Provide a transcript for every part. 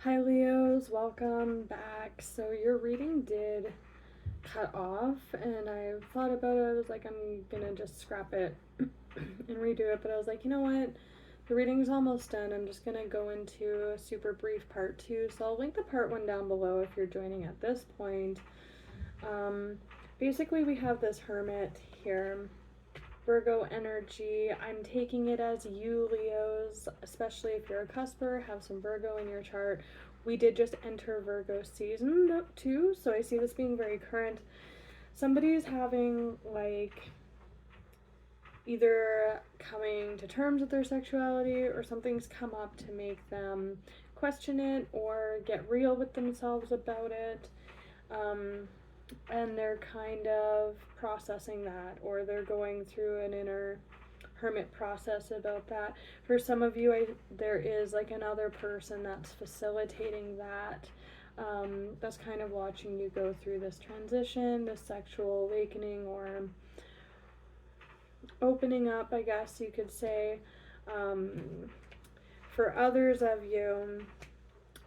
Hi Leos, welcome back. So your reading did cut off and I thought about it. I was like, I'm gonna just scrap it and redo it, but I was like, you know what? The reading's almost done. I'm just gonna go into a super brief part two. So I'll link the part one down below if you're joining at this point. Basically we have this hermit here. Virgo energy. I'm taking it as you, Leos, especially if you're a cusper, have some Virgo in your chart. We did just enter Virgo season too, so I see this being very current. Somebody's having like either coming to terms with their sexuality or something's come up to make them question it or get real with themselves about it. And they're kind of processing that, or they're going through an inner hermit process about that. For some of you, there is like another person that's facilitating that. That's kind of watching you go through this transition, this sexual awakening, or opening up, I guess you could say. For others of you,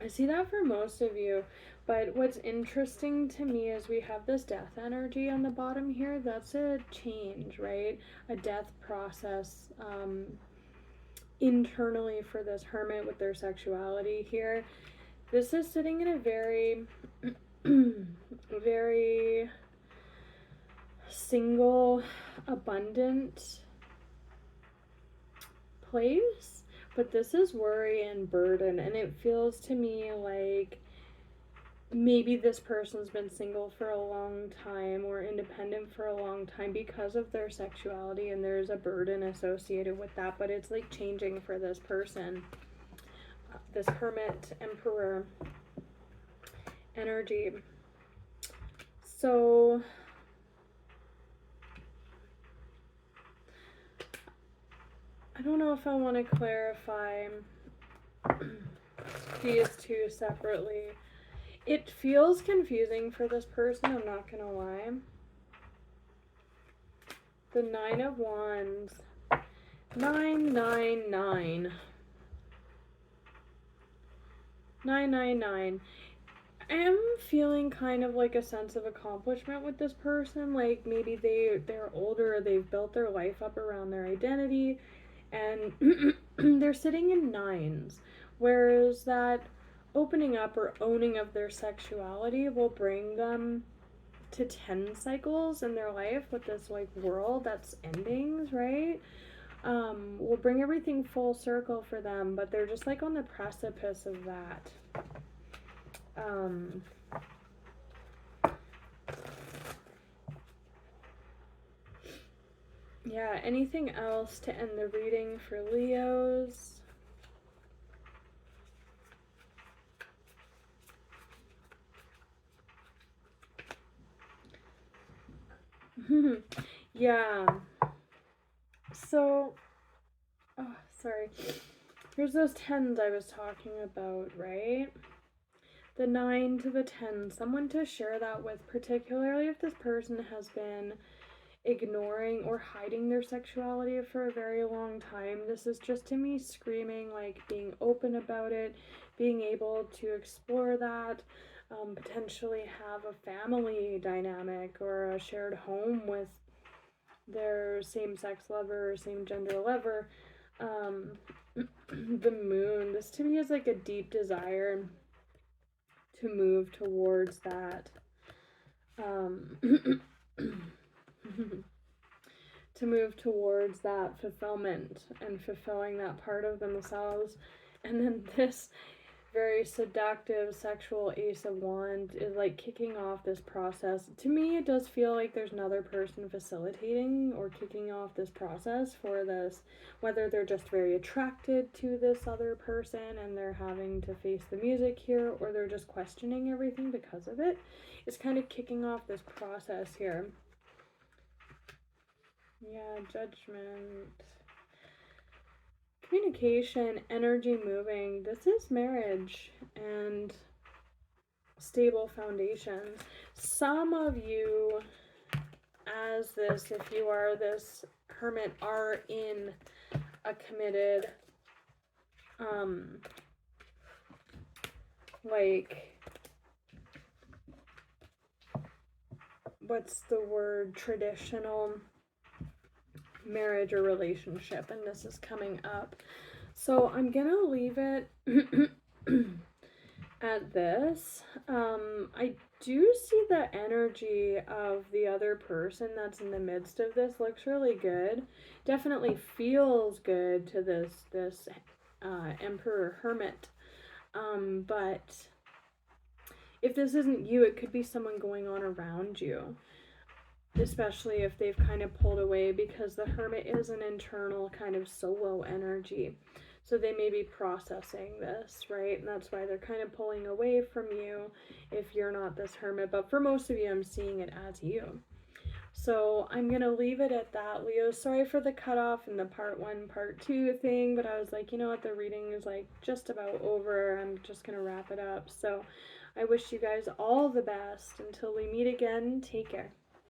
I see that for most of you, but what's interesting to me is we have this death energy on the bottom here. That's a change, right? A death process internally for this hermit with their sexuality here. This is sitting in a very, very single, abundant place, but this is worry and burden, and it feels to me like maybe this person's been single for a long time or independent for a long time because of their sexuality, and there's a burden associated with that, but it's like changing for this person. This hermit emperor energy. So I don't know if I want to clarify these two separately. It feels confusing for this person, I'm not gonna lie. The Nine of Wands. 999. 999. I am feeling kind of like a sense of accomplishment with this person. Like maybe they're older, they've built their life up around their identity, and they're sitting in nines. Whereas that opening up or owning of their sexuality will bring them to 10 cycles in their life with this like world that's endings, right? Will bring everything full circle for them, but they're just like on the precipice of that. Yeah, anything else to end the reading for Leos? Yeah. So, oh, sorry. Here's those tens I was talking about, right? The 9 to the 10. Someone to share that with, particularly if this person has been ignoring or hiding their sexuality for a very long time. This is just to me screaming like being open about it, being able to explore that, potentially have a family dynamic or a shared home with their same-sex lover or same-gender lover. The moon, this to me is like a deep desire to move towards that. To move towards that fulfillment and fulfilling that part of themselves. And then this very seductive sexual Ace of Wands is like kicking off this process. To me, it does feel like there's another person facilitating or kicking off this process for this, whether they're just very attracted to this other person and they're having to face the music here, or they're just questioning everything because of it. It's kind of kicking off this process here. Yeah, Judgment. Communication, energy moving. This is marriage and stable foundations. Some of you, as this, if you are this hermit, are in a committed like, what's the word, traditional marriage or relationship, and this is coming up. So I'm gonna leave it at this. I do see the energy of the other person that's in the midst of this looks really good. Definitely feels good to this Emperor Hermit. But if this isn't you, it could be someone going on around you, especially if they've kind of pulled away, because the Hermit is an internal kind of solo energy. So they may be processing this, right? And that's why they're kind of pulling away from you if you're not this Hermit. But for most of you, I'm seeing it as you. So I'm going to leave it at that, Leo. Sorry for the cutoff and the part 1, part 2 thing, but I was like, you know what, the reading is like just about over. I'm just going to wrap it up. So I wish you guys all the best. Until we meet again, take care.